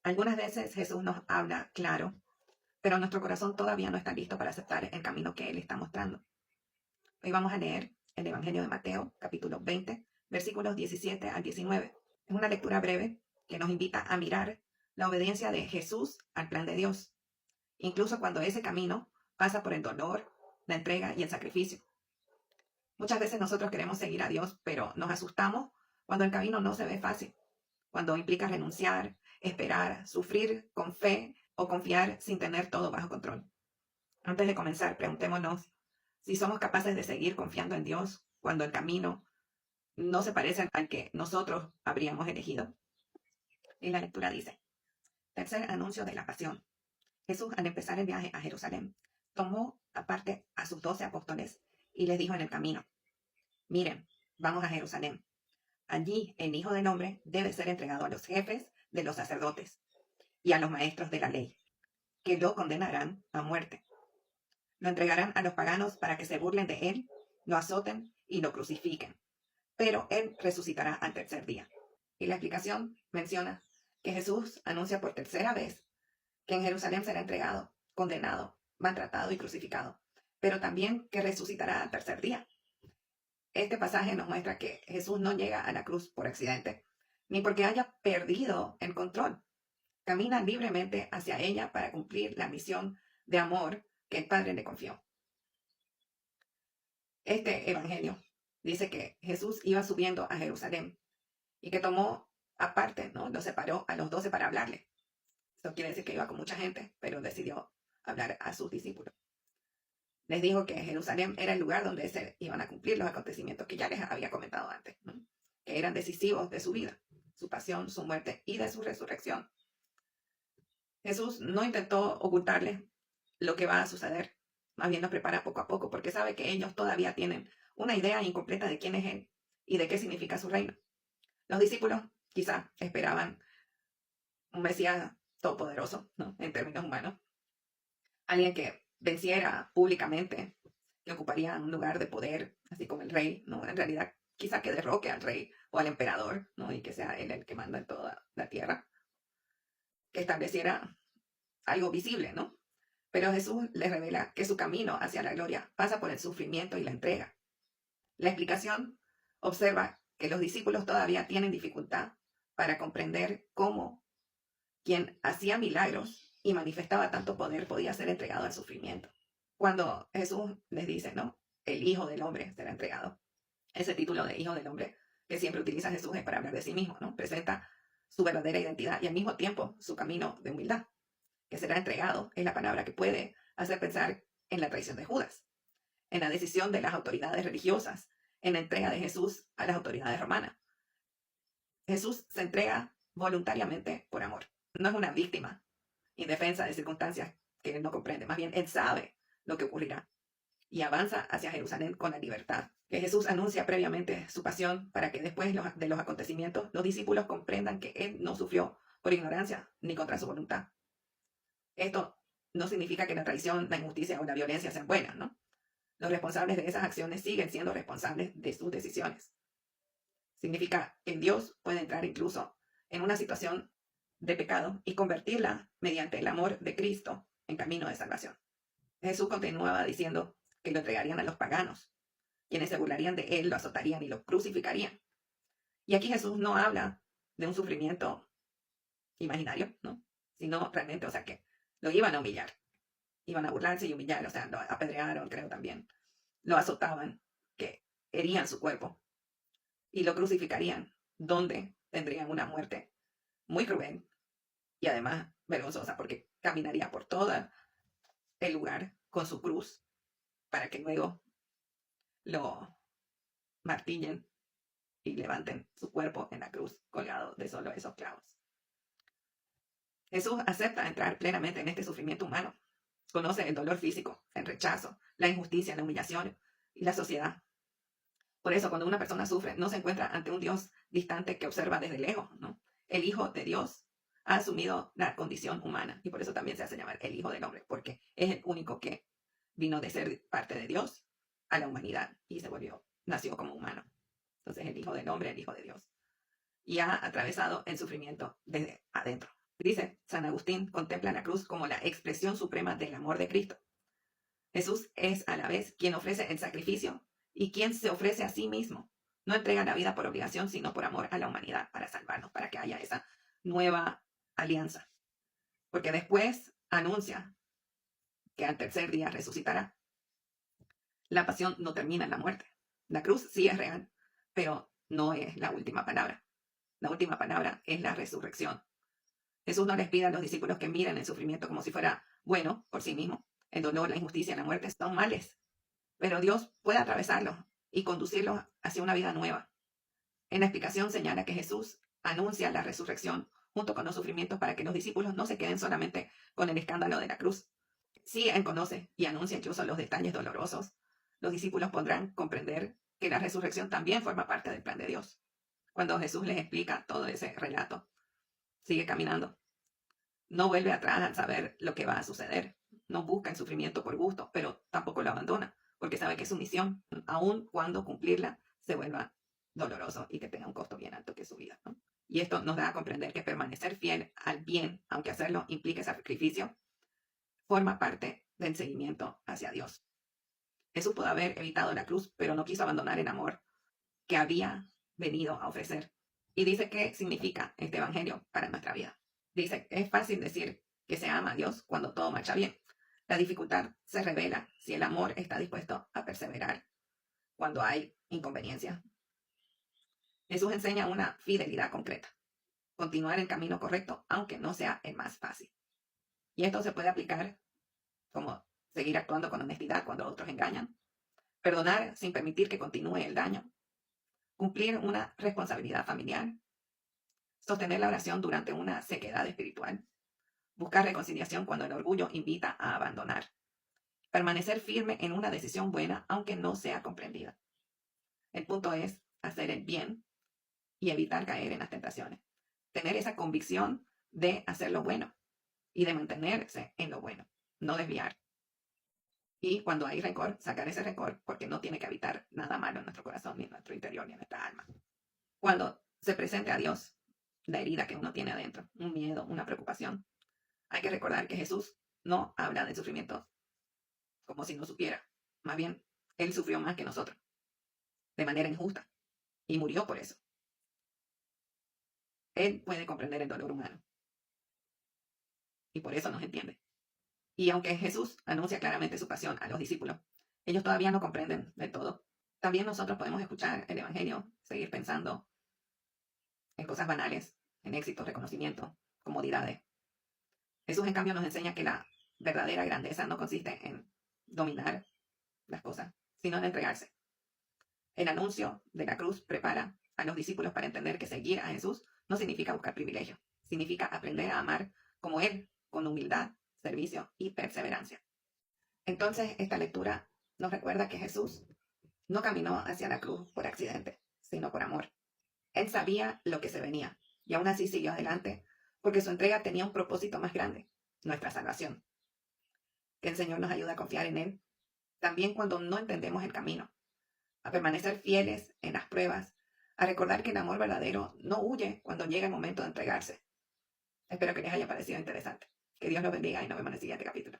Algunas veces Jesús nos habla claro, pero nuestro corazón todavía no está listo para aceptar el camino que Él está mostrando. Hoy vamos a leer el Evangelio de Mateo, capítulo 20, versículos 17 al 19. Es una lectura breve que nos invita a mirar la obediencia de Jesús al plan de Dios, incluso cuando ese camino pasa por el dolor, la entrega y el sacrificio. Muchas veces nosotros queremos seguir a Dios, pero nos asustamos cuando el camino no se ve fácil, cuando implica renunciar, esperar, sufrir con fe o confiar sin tener todo bajo control. Antes de comenzar, preguntémonos si somos capaces de seguir confiando en Dios cuando el camino no se parece al que nosotros habríamos elegido. Y la lectura dice: tercer anuncio de la pasión. Jesús, al empezar el viaje a Jerusalén, tomó aparte a sus 12 apóstoles y les dijo en el camino: miren, vamos a Jerusalén. Allí el Hijo del Hombre debe ser entregado a los jefes de los sacerdotes y a los maestros de la ley, que lo condenarán a muerte. Lo entregarán a los paganos para que se burlen de él, lo azoten y lo crucifiquen. Pero él resucitará al tercer día. Y la explicación menciona que Jesús anuncia por tercera vez que en Jerusalén será entregado, condenado, maltratado y crucificado, pero también que resucitará al tercer día. Este pasaje nos muestra que Jesús no llega a la cruz por accidente, ni porque haya perdido el control. Camina libremente hacia ella para cumplir la misión de amor que el Padre le confió. Este evangelio dice que Jesús iba subiendo a Jerusalén y que tomó aparte, ¿no? Lo separó a los 12 para hablarle. Eso quiere decir que iba con mucha gente, pero decidió hablar a sus discípulos. Les dijo que Jerusalén era el lugar donde se iban a cumplir los acontecimientos que ya les había comentado antes, ¿no? Que eran decisivos de su vida, su pasión, su muerte y de su resurrección. Jesús no intentó ocultarles lo que va a suceder, más bien los prepara poco a poco, porque sabe que ellos todavía tienen una idea incompleta de quién es Él y de qué significa su reino. Los discípulos quizá esperaban un Mesías todopoderoso, ¿no? En términos humanos. Alguien que venciera públicamente, que ocuparía un lugar de poder, así como el rey, ¿no? En realidad, quizá que derroque al rey o al emperador, ¿no? Y que sea él el que manda en toda la tierra. Que estableciera algo visible, ¿no? Pero Jesús les revela que su camino hacia la gloria pasa por el sufrimiento y la entrega. La explicación observa que los discípulos todavía tienen dificultad para comprender cómo quien hacía milagros y manifestaba tanto poder podía ser entregado al sufrimiento. Cuando Jesús les dice, ¿no? El Hijo del Hombre será entregado. Ese título de Hijo del Hombre que siempre utiliza Jesús es para hablar de sí mismo, ¿no? Presenta su verdadera identidad y al mismo tiempo su camino de humildad. Que será entregado es la palabra que puede hacer pensar en la traición de Judas, en la decisión de las autoridades religiosas, en la entrega de Jesús a las autoridades romanas. Jesús se entrega voluntariamente por amor. No es una víctima indefensa de circunstancias que él no comprende. Más bien, él sabe lo que ocurrirá y avanza hacia Jerusalén con la libertad. Que Jesús anuncia previamente su pasión para que después de los acontecimientos los discípulos comprendan que él no sufrió por ignorancia ni contra su voluntad. Esto no significa que la traición, la injusticia o la violencia sean buenas, ¿no? Los responsables de esas acciones siguen siendo responsables de sus decisiones. Significa que Dios puede entrar incluso en una situación de pecado y convertirla mediante el amor de Cristo en camino de salvación. Jesús continuaba diciendo que lo entregarían a los paganos, quienes se burlarían de él, lo azotarían y lo crucificarían. Y aquí Jesús no habla de un sufrimiento imaginario, ¿no? Sino realmente, o sea, que lo iban a humillar, iban a burlarse y humillar, o sea, lo apedrearon, creo también, lo azotaban, que herían su cuerpo y lo crucificarían, donde tendrían una muerte muy cruel y además vergonzosa, porque caminaría por todo el lugar con su cruz para que luego lo martillen y levanten su cuerpo en la cruz colgado de solo esos clavos. Jesús acepta entrar plenamente en este sufrimiento humano. Conoce el dolor físico, el rechazo, la injusticia, la humillación y la sociedad. Por eso, cuando una persona sufre, no se encuentra ante un Dios distante que observa desde lejos, ¿no? El Hijo de Dios ha asumido la condición humana y por eso también se hace llamar el Hijo del Hombre, porque es el único que vino de ser parte de Dios a la humanidad y nació como humano. Entonces, el Hijo del Hombre, el Hijo de Dios. Y ha atravesado el sufrimiento desde adentro. Dice San Agustín contempla la cruz como la expresión suprema del amor de Cristo. Jesús es a la vez quien ofrece el sacrificio y quien se ofrece a sí mismo. No entrega la vida por obligación, sino por amor a la humanidad, para salvarnos, para que haya esa nueva alianza. Porque después anuncia que al tercer día resucitará. La pasión no termina en la muerte. La cruz sí es real, pero no es la última palabra. La última palabra es la resurrección. Jesús no les pide a los discípulos que miren el sufrimiento como si fuera bueno por sí mismo. El dolor, la injusticia, la muerte son males, pero Dios puede atravesarlos y conducirlos hacia una vida nueva. En la explicación señala que Jesús anuncia la resurrección junto con los sufrimientos para que los discípulos no se queden solamente con el escándalo de la cruz. Si Él conoce y anuncia incluso los detalles dolorosos, los discípulos podrán comprender que la resurrección también forma parte del plan de Dios. Cuando Jesús les explica todo ese relato, sigue caminando. No vuelve atrás al saber lo que va a suceder. No busca el sufrimiento por gusto, pero tampoco lo abandona, porque sabe que es su misión, aun cuando cumplirla se vuelva doloroso y que tenga un costo bien alto que su vida, ¿no? Y esto nos da a comprender que permanecer fiel al bien, aunque hacerlo implique sacrificio, forma parte del seguimiento hacia Dios. Jesús pudo haber evitado la cruz, pero no quiso abandonar el amor que había venido a ofrecer. Y dice qué significa este evangelio para nuestra vida. Dice, es fácil decir que se ama a Dios cuando todo marcha bien. La dificultad se revela si el amor está dispuesto a perseverar cuando hay inconveniencia. Jesús enseña una fidelidad concreta, continuar el camino correcto, aunque no sea el más fácil. Y esto se puede aplicar como seguir actuando con honestidad cuando otros engañan, perdonar sin permitir que continúe el daño, cumplir una responsabilidad familiar, sostener la oración durante una sequedad espiritual, buscar reconciliación cuando el orgullo invita a abandonar, permanecer firme en una decisión buena aunque no sea comprendida. El punto es hacer el bien y evitar caer en las tentaciones. Tener esa convicción de hacer lo bueno y de mantenerse en lo bueno, no desviar. Y cuando hay rencor, sacar ese rencor porque no tiene que habitar nada malo en nuestro corazón, ni en nuestro interior, ni en nuestra alma. Cuando se presente a Dios la herida que uno tiene adentro, un miedo, una preocupación, hay que recordar que Jesús no habla del sufrimiento como si no supiera. Más bien, Él sufrió más que nosotros, de manera injusta, y murió por eso. Él puede comprender el dolor humano, y por eso nos entiende. Y aunque Jesús anuncia claramente su pasión a los discípulos, ellos todavía no comprenden del todo. También nosotros podemos escuchar el Evangelio, seguir pensando en cosas banales, en éxito, reconocimiento, comodidades. Jesús, en cambio, nos enseña que la verdadera grandeza no consiste en dominar las cosas, sino en entregarse. El anuncio de la cruz prepara a los discípulos para entender que seguir a Jesús no significa buscar privilegios, significa aprender a amar como Él, con humildad, servicio y perseverancia. Entonces, esta lectura nos recuerda que Jesús no caminó hacia la cruz por accidente, sino por amor. Él sabía lo que se venía y aún así siguió adelante porque su entrega tenía un propósito más grande, nuestra salvación. Que el Señor nos ayude a confiar en Él, también cuando no entendemos el camino, a permanecer fieles en las pruebas, a recordar que el amor verdadero no huye cuando llega el momento de entregarse. Espero que les haya parecido interesante. Que Dios los bendiga y nos vemos en el siguiente capítulo.